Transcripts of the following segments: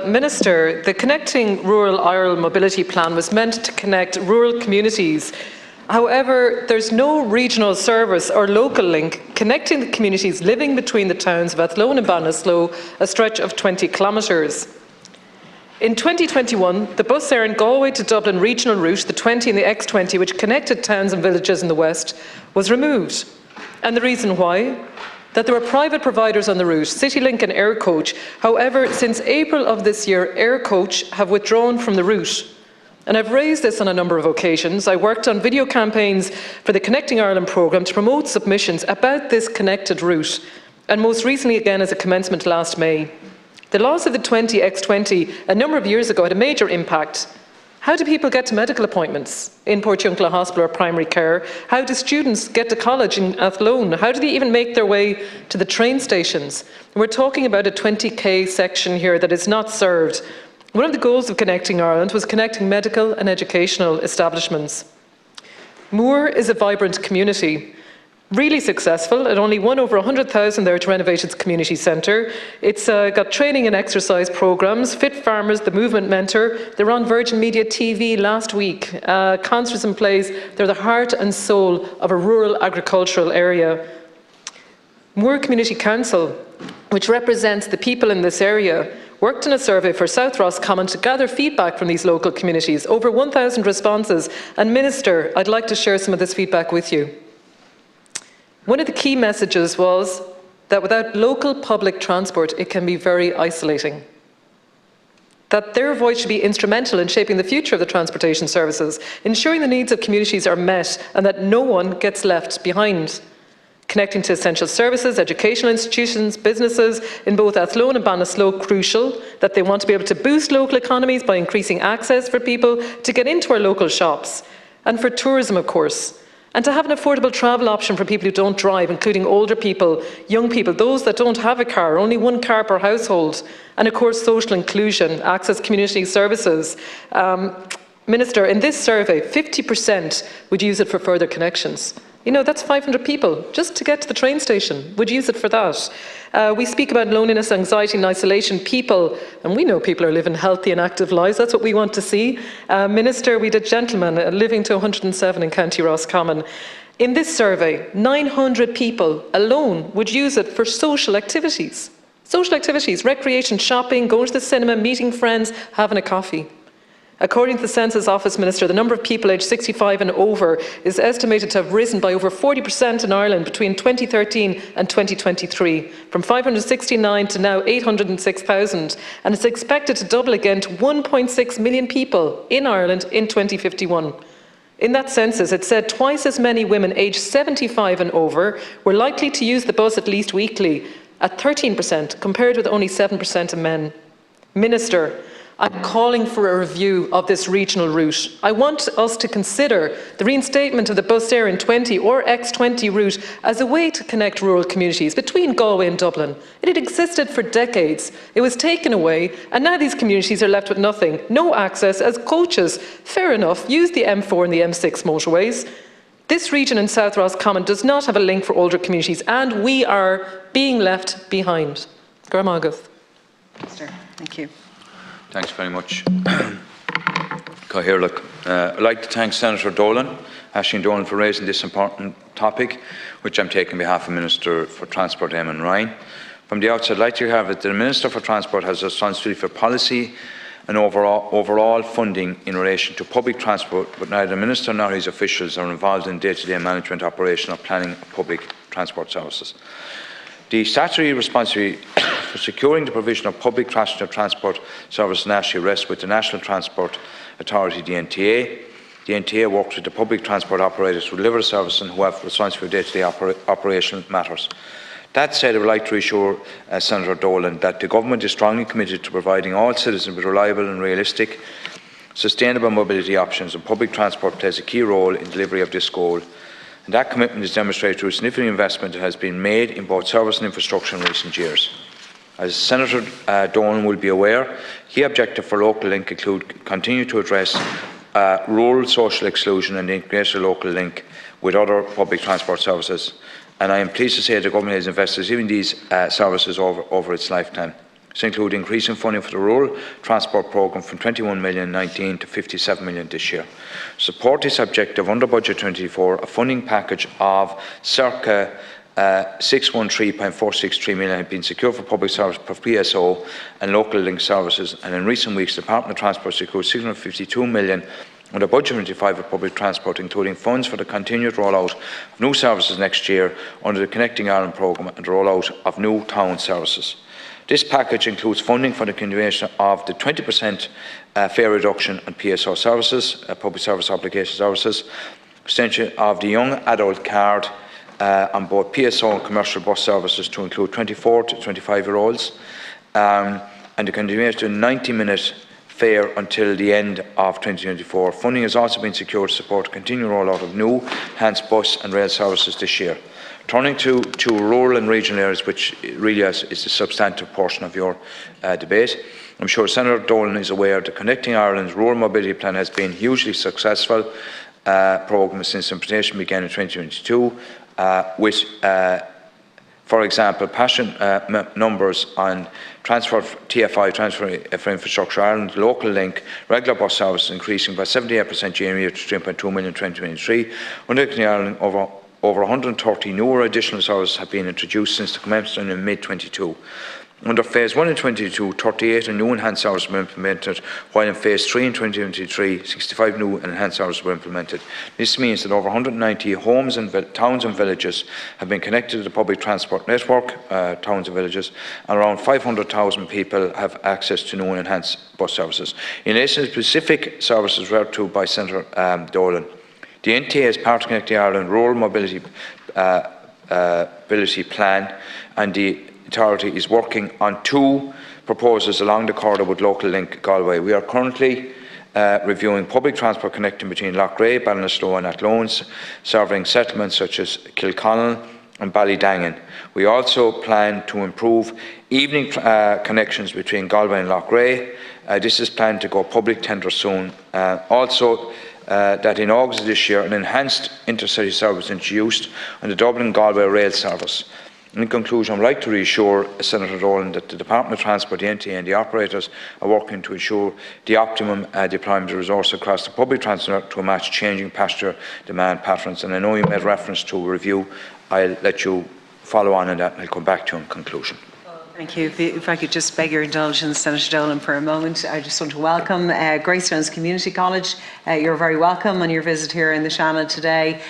Minister, the Connecting Rural Ireland Mobility Plan was meant to connect rural communities. However, there's no regional service or local link connecting the communities living between the towns of Athlone and Ballinasloe, a stretch of 20 kilometres. In 2021, the Bus Éireann Galway to Dublin regional route, the 20 and the X20, which connected towns and villages in the west, was removed. And the reason why? That there were private providers on the route, CityLink and Aircoach. However, since April of this year, Aircoach have withdrawn from the route. And I've raised this on a number of occasions. I worked on video campaigns for the Connecting Ireland programme to promote submissions about this connected route, and most recently again as a commencement last May. The loss of the 20X20 a number of years ago had a major impact. How do people get to medical appointments in Portiuncula Hospital or primary care? How do students get to college in Athlone? How do they even make their way to the train stations? We're talking about a 20k section here that is not served. One of the goals of Connecting Ireland was connecting medical and educational establishments. Moore is a vibrant community, really successful, at only one over 100,000 there to renovate its community centre. It's got training and exercise programmes, Fit Farmers, the Movement Mentor. They were on Virgin Media TV last week. Concerts and plays, they're the heart and soul of a rural agricultural area. Moore Community Council, which represents the people in this area, worked in a survey for South Roscommon to gather feedback from these local communities. Over 1,000 responses. And Minister, I'd like to share some of this feedback with you. One of the key messages was that without local public transport, it can be very isolating. That their voice should be instrumental in shaping the future of the transportation services, ensuring the needs of communities are met and that no one gets left behind. Connecting to essential services, educational institutions, businesses in both Athlone and Ballinasloe crucial, that they want to be able to boost local economies by increasing access for people to get into our local shops, and for tourism, of course, and to have an affordable travel option for people who don't drive, including older people, young people, those that don't have a car, only one car per household, and of course social inclusion, access community services. Minister, in this survey, 50% would use it for further connections. You know, that's 500 people just to get to the train station would use it for that. We speak about loneliness, anxiety and isolation. People, and we know people are living healthy and active lives, that's what we want to see. Minister, we had a gentleman living to 107 in County Roscommon. In this survey, 900 people alone would use it for social activities. Social activities, recreation, shopping, going to the cinema, meeting friends, having a coffee. According to the Census Office, Minister, the number of people aged 65 and over is estimated to have risen by over 40% in Ireland between 2013 and 2023, from 569 to now 806,000, and it's expected to double again to 1.6 million people in Ireland in 2051. In that census, it said twice as many women aged 75 and over were likely to use the bus at least weekly, at 13%, compared with only 7% of men. Minister, I'm calling for a review of this regional route. I want us to consider the reinstatement of the Bus Éireann 20 or X20 route as a way to connect rural communities between Galway and Dublin. It had existed for decades. It was taken away, and now these communities are left with nothing. No access as coaches, fair enough, use the M4 and the M6 motorways. This region in South Roscommon does not have a link for older communities, and we are being left behind. Garmageth. Thank you. Thanks very much. Cathaoirleach. I'd like to thank Senator Dolan, Aisling Dolan, for raising this important topic, which I'm taking on behalf of Minister for Transport, Eamon Ryan. From the outset, I'd like to have it that the Minister for Transport has a responsibility for policy and overall funding in relation to public transport, but neither the Minister nor his officials are involved in day-to-day management, operation or planning of public transport services. The statutory responsibility for securing the provision of public passenger transport service nationally rests with the National Transport Authority, the NTA. The NTA works with the public transport operators who deliver the service and who have responsibility for day-to-day operational matters. That said, I would like to reassure Senator Dolan that the Government is strongly committed to providing all citizens with reliable and realistic, sustainable mobility options, and public transport plays a key role in delivery of this goal. And that commitment is demonstrated through significant investment that has been made in both service and infrastructure in recent years. As Senator Dolan will be aware, key objectives for Local Link include continue to address rural social exclusion and integrate the Local Link with other public transport services. And I am pleased to say the Government has invested in these services over its lifetime. This includes increasing funding for the Rural Transport Programme from 21 million in 19 to 57 million this year. To support this objective, under Budget 24, a funding package of circa 613.463 million have been secured for public service for PSO and local link services, and in recent weeks the Department of Transport secured 652 million under Budget 25 for public transport, including funds for the continued rollout of new services next year under the Connecting Ireland programme and the rollout of new town services. This package includes funding for the continuation of the 20% fare reduction on PSO services, public service obligation services, extension of the young adult card on both PSO and commercial bus services to include 24 to 25-year-olds, and the continuation of 90-minute fare until the end of 2024. Funding has also been secured to support the continued rollout of new enhanced bus and rail services this year. Turning to rural and regional areas, which really is the substantive portion of your debate, I'm sure Senator Dolan is aware that Connecting Ireland's Rural Mobility Plan has been a hugely successful programme since implementation began in 2022, with, for example, passenger numbers on TFI, Transfer for Infrastructure Ireland, Local Link, regular bus services increasing by 78% year-on-year to 3.2 million in 2023. Under Connecting Ireland, over 130 newer additional services have been introduced since the commencement in mid-22. Under Phase 1 in 2022, 38 new enhanced services were implemented, while in Phase 3 in 2023, 65 new enhanced services were implemented. This means that over 190 homes and towns and villages have been connected to the public transport network, towns and villages, and around 500,000 people have access to new and enhanced bus services. In relation to specific services referred to by Senator Dolan, the NTA is part of Connecting Ireland Rural Mobility Plan, and the Authority is working on two proposals along the corridor with Local Link Galway. We are currently reviewing public transport connecting between Loughrea, Ballinasloe and Athlone, serving settlements such as Kilconnell and Ballydangan. We also plan to improve evening connections between Galway and Loughrea. This is planned to go public tender soon. That in August of this year, an enhanced intercity service introduced on the Dublin-Galway rail service. In conclusion, I would like to reassure Senator Dolan that the Department of Transport, the NTA and the operators are working to ensure the optimum deployment of resources across the public transport to match changing passenger demand patterns. And I know you made reference to a review. I'll let you follow on that and I'll come back to you in conclusion. Thank you. If I could just beg your indulgence, Senator Dolan, for a moment. I just want to welcome Greystones Community College. You're very welcome on your visit here in the Shannon today.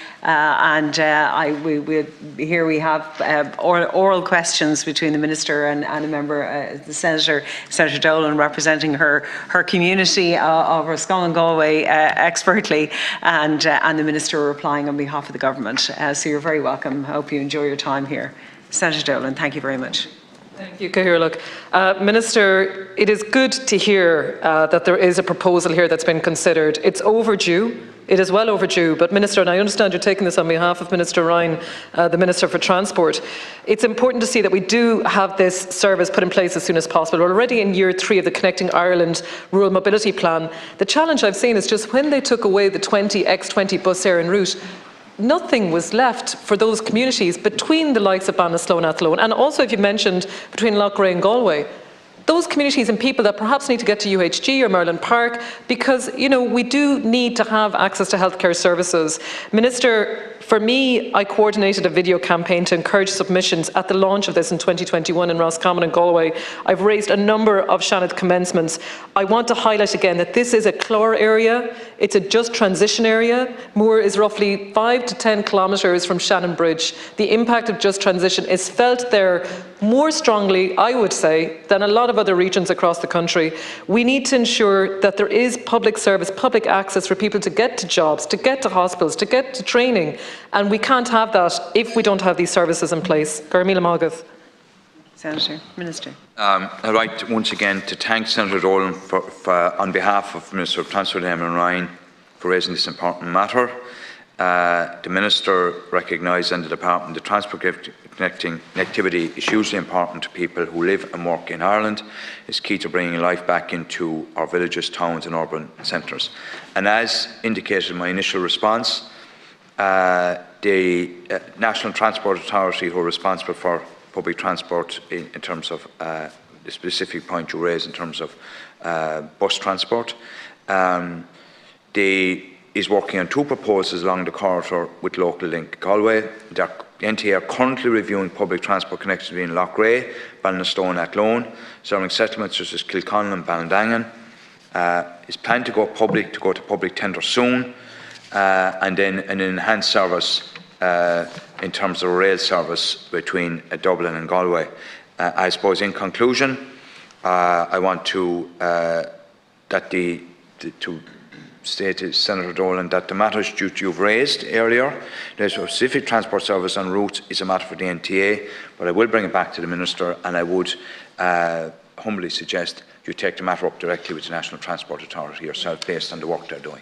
Here we have oral questions between the Minister and a member, the Senator Dolan, representing her community of Roscommon Galway expertly, and the Minister replying on behalf of the Government. So you're very welcome. I hope you enjoy your time here. Senator Dolan, thank you very much. Thank you, Cathaoirleach. Minister, it is good to hear that there is a proposal here that's been considered. It's overdue. It is well overdue. But Minister, and I understand you're taking this on behalf of Minister Ryan, the Minister for Transport, it's important to see that we do have this service put in place as soon as possible. We're already in year 3 of the Connecting Ireland Rural Mobility Plan. The challenge I've seen is just when they took away the 20 X20 bus air en route, nothing was left for those communities between the likes of Ballinasloe and Athlone, and also, if you mentioned, between Loughrea and Galway. Those communities and people that perhaps need to get to UHG or Merlin Park, because, you know, we do need to have access to healthcare services. Minister, for me, I coordinated a video campaign to encourage submissions at the launch of this in 2021 in Roscommon and Galway. I've raised a number of Shannon commencements. I want to highlight again that this is a Clore area. It's a just transition area. Moore is roughly 5 to 10 kilometres from Shannon Bridge. The impact of just transition is felt there more strongly, I would say, than a lot of other regions across the country. We need to ensure that there is public service, public access for people to get to jobs, to get to hospitals, to get to training. And we can't have that if we don't have these services in place. Garmila Magath. Senator, Minister. I'd like once again to thank Senator Dolan on behalf of Minister of Transport Eamon Ryan for raising this important matter. The Minister recognised in the Department that transport connectivity is hugely important to people who live and work in Ireland. It's key to bringing life back into our villages, towns and urban centres. And as indicated in my initial response, the National Transport Authority, who are responsible for public transport in terms of the specific point you raised in terms of bus transport. Is working on 2 proposals along the corridor with Local Link Galway. The NTA are currently reviewing public transport connections between Loughrea, Ballinastone, Athlone, serving settlements such as Kilconnell and Ballindangan. Is planned to go to public tender soon, and then an enhanced service in terms of rail service between Dublin and Galway. I suppose in conclusion, I want to state to Senator Dolan that the matters you've raised earlier, the specific transport service on routes, is a matter for the NTA, but I will bring it back to the Minister, and I would humbly suggest you take the matter up directly with the National Transport Authority yourself based on the work they're doing.